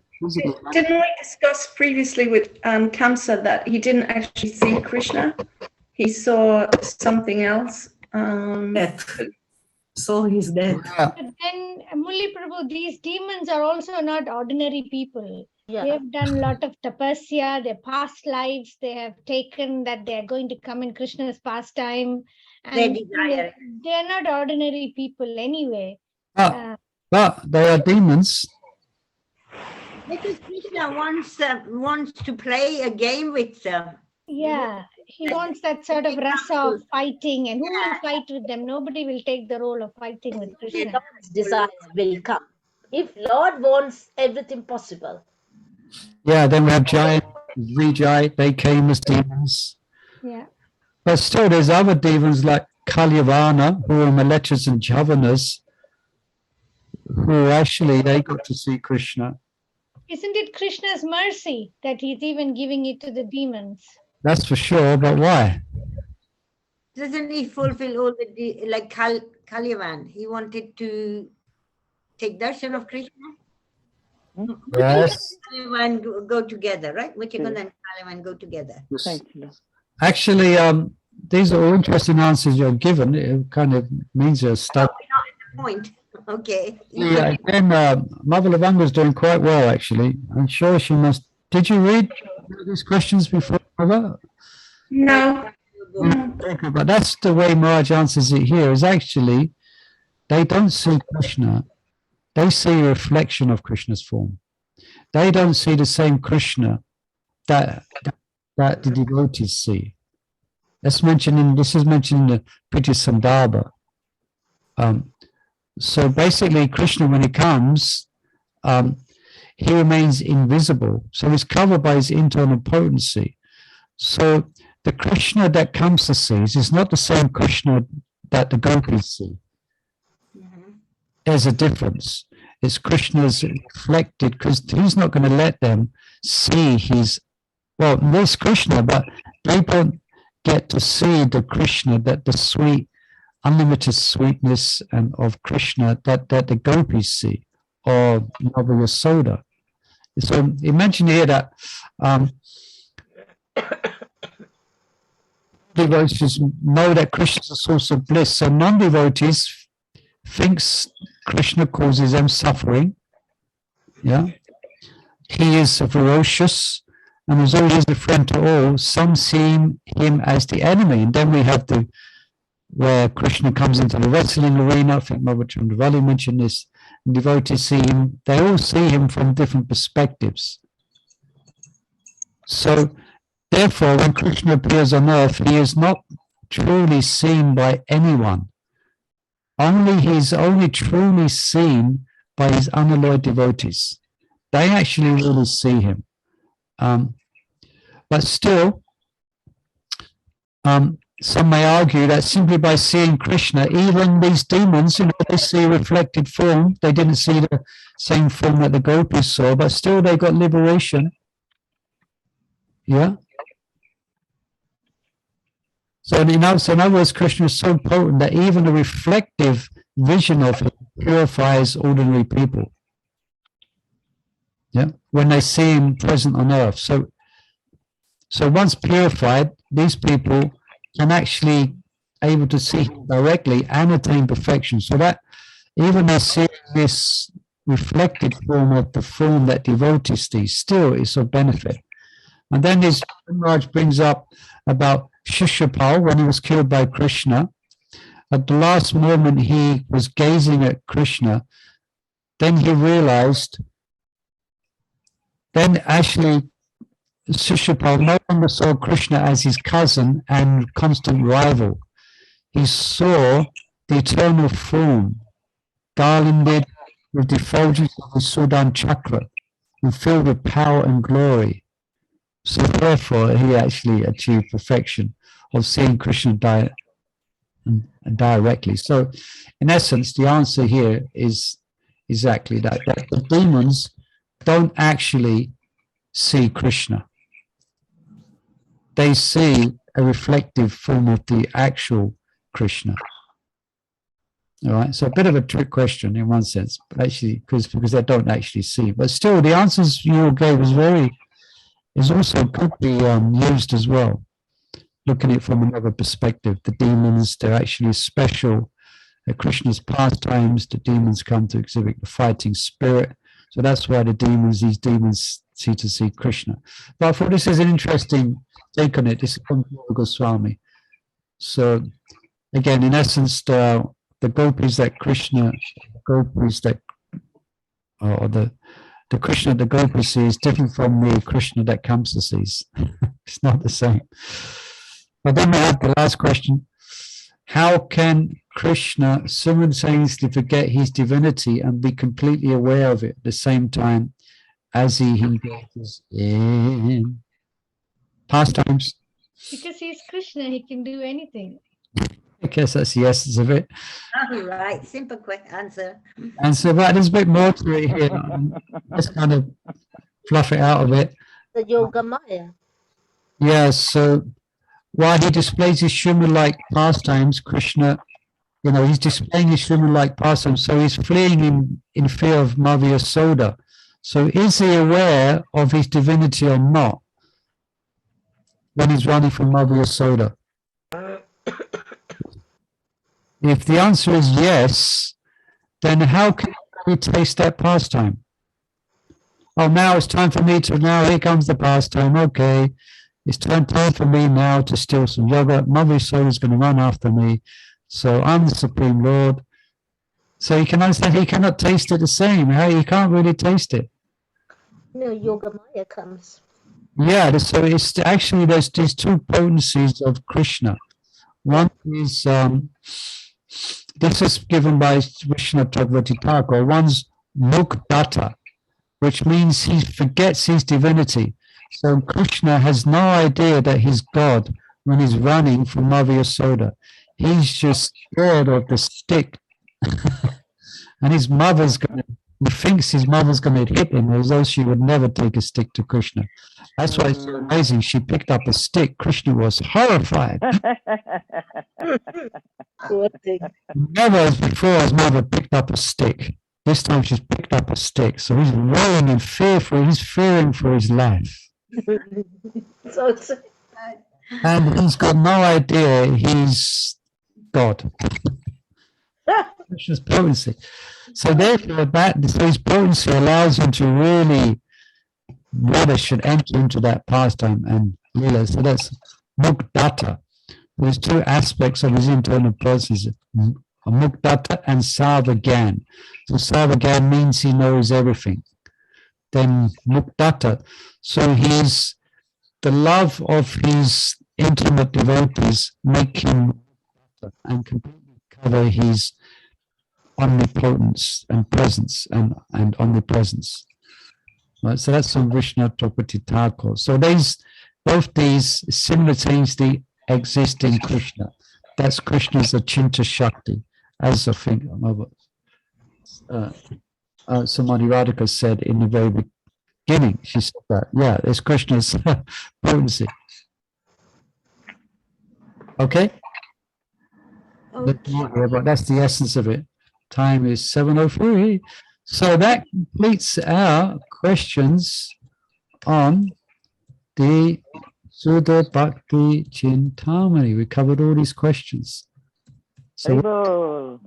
Didn't we discuss previously with Kamsa that he didn't actually see Krishna? He saw something else. Death. So he's dead. But then, Murli Prabhu, these demons are also not ordinary people. Yeah. They have done a lot of tapasya, their past lives, they have taken that they are going to come in Krishna's pastime. They And desire it. they are not ordinary people anyway. But they are demons. Because Krishna wants to play a game with them. Yeah, he wants that sort of rasa of fighting, and who will fight with them? Nobody will take the role of fighting with Krishna. Lord's desire will come. If Lord wants everything possible. Yeah, then we have giant, Vijay, they came as demons. Yeah. But still, there's other demons like Kalyavana, who are Malechas and Javanas, who actually, they got to see Krishna. Isn't it Krishna's mercy that he's even giving it to the demons? That's for sure, but why? Doesn't he fulfill all the like Kalyavan? He wanted to take darshan of Krishna. Yes. Kalivan go together, right? Muchikunda and Kalivan go together. Thank you. Actually, these are all interesting answers you're given. It kind of means you're stuck. Point. Okay. Yeah, again, Mother Lavanga is doing quite well, actually. I'm sure she must. Did you read these questions before, Mother? No. But that's the way Maharaj answers it here, is actually, they don't see Krishna. They see a reflection of Krishna's form. They don't see the same Krishna that the devotees see. This is mentioned in the Pritya Sandarbha. So basically, Krishna, when he comes, he remains invisible. So he's covered by his internal potency. So the Krishna that Kamsa sees is not the same Krishna that the gopis see. There's a difference. It's Krishna's reflected, because he's not going to let them see there's Krishna, but they don't get to see the Krishna, that the sweet, unlimited sweetness and of Krishna that the gopis see, or Nava Yasoda. So he mentioned here that devotees know that Krishna is a source of bliss. So non-devotees thinks Krishna causes them suffering. Yeah, he is ferocious, and as though he is a friend to all, some see him as the enemy. And then we have where Krishna comes into the wrestling arena. I think Mother Chandravali mentioned this. And devotees see him, they all see him from different perspectives. So therefore, when Krishna appears on earth, he is not truly seen by anyone. He's only truly seen by his unalloyed devotees. They actually really see him. But still, some may argue that simply by seeing Krishna, even these demons, they see a reflected form. They didn't see the same form that the gopis saw, but still they got liberation. Yeah. So in other words, Krishna is so potent that even the reflective vision of him purifies ordinary people. Yeah, when they see him present on earth. So once purified, these people can actually able to see him directly and attain perfection. So that even they see this reflected form of the form that devotees see, still is of benefit. And then this Maharaj brings up about Shishapal when he was killed by Krishna. At the last moment he was gazing at Krishna, then he realized, then actually Shishapal no longer saw Krishna as his cousin and constant rival. He saw the eternal form, garlanded with the effulgence of the Sudan chakra and filled with power and glory. So therefore, he actually achieved perfection of seeing Krishna directly. So in essence, the answer here is exactly that the demons don't actually see Krishna. They see a reflective form of the actual Krishna. All right, so a bit of a trick question in one sense, but actually, because they don't actually see. But still, the answers you all gave is also could be used as well. Looking at it from another perspective, the demons, they're actually special. At Krishna's pastimes, the demons come to exhibit the fighting spirit. So that's why these demons see Krishna. But I thought this is an interesting take on it. This is from Goswami. So again, in essence, the gopis that Krishna, the Krishna the gopis see is different from the Krishna that Kamsa sees. It's not the same. But then we have the last question. How can Krishna simultaneously forget his divinity and be completely aware of it at the same time as he engages in pastimes? Because he's Krishna, he can do anything. I guess that's the essence of it. All right, simple answer. And so, but there's a bit more to it here. Let's kind of fluff it out a bit. The Yoga Maya. Yes, so while he displays his Shuma-like pastimes, Krishna, he's displaying his Shuma-like pastimes, so he's fleeing in fear of Mother Yasoda. So is he aware of his divinity or not when he's running from Mother Yasoda? If the answer is yes, then how can we taste that pastime? Oh, now it's time for me to, now here comes the pastime, okay. It's time for me now to steal some yogurt. Mother Yasoda is going to run after me. So I'm the Supreme Lord. So you can understand he cannot taste it the same. How he can't really taste it. No, Yoga Maya comes. Yeah, so it's actually there's these two potencies of Krishna. One is this is given by Vishnu Bhagavati Thakur. One's mukdata, which means he forgets his divinity. So Krishna has no idea that he's God when he's running from Mother Yasoda. He's just scared of the stick. And his mother's going to, he thinks his mother's going to hit him, as though she would never take a stick to Krishna. That's why it's so amazing. She picked up a stick. Krishna was horrified. Never as before his mother picked up a stick. This time she's picked up a stick. So he's rolling in fear he's fearing for his life. So And he's got no idea he's God. Krishna's potency. So therefore, his potency allows him to really relish and enter into that pastime and lila. So that's mukdata. There's two aspects of his internal process, mukdata and sarvagyan. So sarvagyan means he knows everything. Then mukdata. So he's the love of his intimate devotees make him and completely cover his omnipotence and presence and omnipresence. Right, so that's from Vishnu Bhagavati Thakur. So both these simultaneously exist in Krishna. That's Krishna's Achinta Shakti, as I think Samadhi Radhika said in the very beginning. She said that, yeah, it's Krishna's potency. Okay? But that's the essence of it. Time is 7:03. So that completes our questions on the Suddha Bhakti Cintamani. We covered all these questions. So do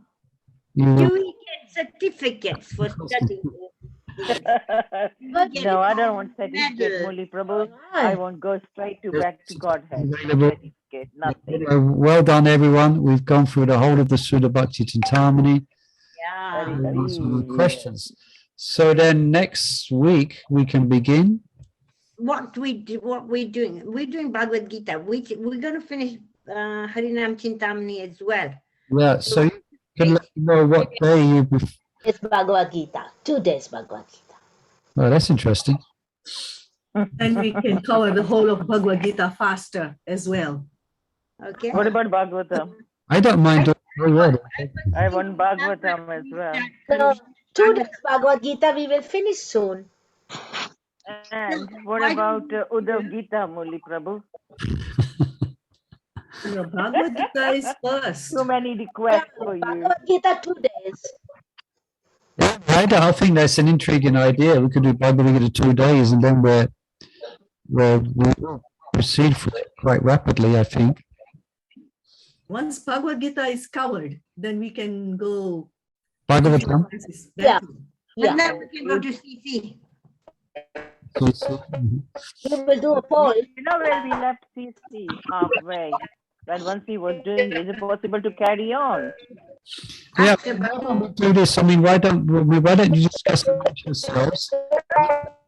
we get certificates for studying? No, I don't want certificate, Muli Prabhu. I won't go straight back to Godhead. Certificate, nothing. Well done, everyone. We've gone through the whole of the Suddha Bhakti Cintamani. Questions. So then next week we can begin. What we're doing? We're doing Bhagavad Gita. We're going to finish Harinam Chintamani as well. Yeah. So you can let me know what day you. It's Bhagavad Gita. 2 days Bhagavad Gita. Oh, that's interesting. And we can cover the whole of Bhagavad Gita faster as well. Okay. What about Bhagavatam? I don't mind doing very well. I want Bhagavatam as well. So 2 days Bhagavad Gita we will finish soon. And what about Uddhav Gita, Muli Prabhu? Bhagavad Gita is first. Too many requests for you. Bhagavad Gita 2 days. Yeah, I think that's an intriguing idea. We could do Bhagavad Gita 2 days, and then we'll proceed for it quite rapidly, I think. Once Bhagavad Gita is covered, then we can go. Bhagavatam? Yeah. And then we can go to CC. We will do a poll. You know where we left CC halfway? When once he was doing, is it possible to carry on? Yeah, do this. I mean, why don't you discuss amongst yourselves?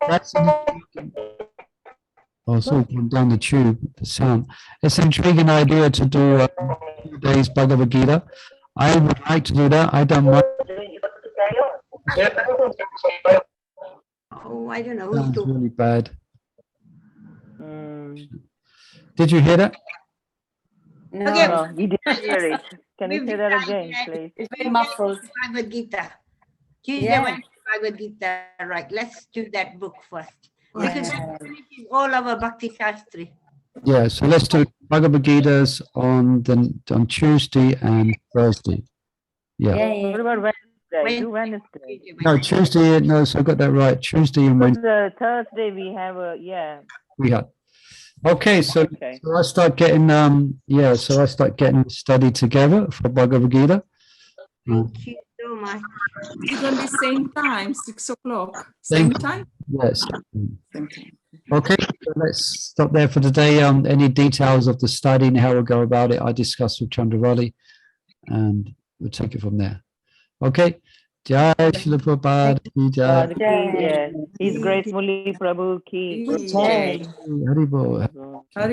That's an intriguing. Oh, so going down the tube, the sound. It's an intriguing idea to do 2 days Bhagavad Gita. I would like to do that. I don't mind. Oh, I don't know. Sounds really bad. Did you hear that? No, Okay. no, we didn't hear it. Can you say that again, please? It's very muffled. Bhagavad Gita. Tuesday, Yeah. Wednesday, Bhagavad Gita. Right. Let's do that book first. Because that finishes all our Bhakti Shastri. Yeah, so let's do Bhagavad Gita's on Tuesday and Thursday. Yeah. What about Wednesday. No, Tuesday. No, so I got that right. Tuesday and Wednesday. Thursday we have a, yeah. We had. Okay, so, Okay. so I start getting so I start getting study together for Bhagavad Gita. Thank you so much. Is it on the same time, 6 o'clock? Same Same time? Yes. Same time. Okay, so let's stop there for today. Any details of the study and how we'll go about it, I discussed with Chandravali, and we'll take it from there. Okay. Jai Srila Prabhupada ki jai. Yes. He's gracefully Prabhu ki. Jai. Haribol. Hari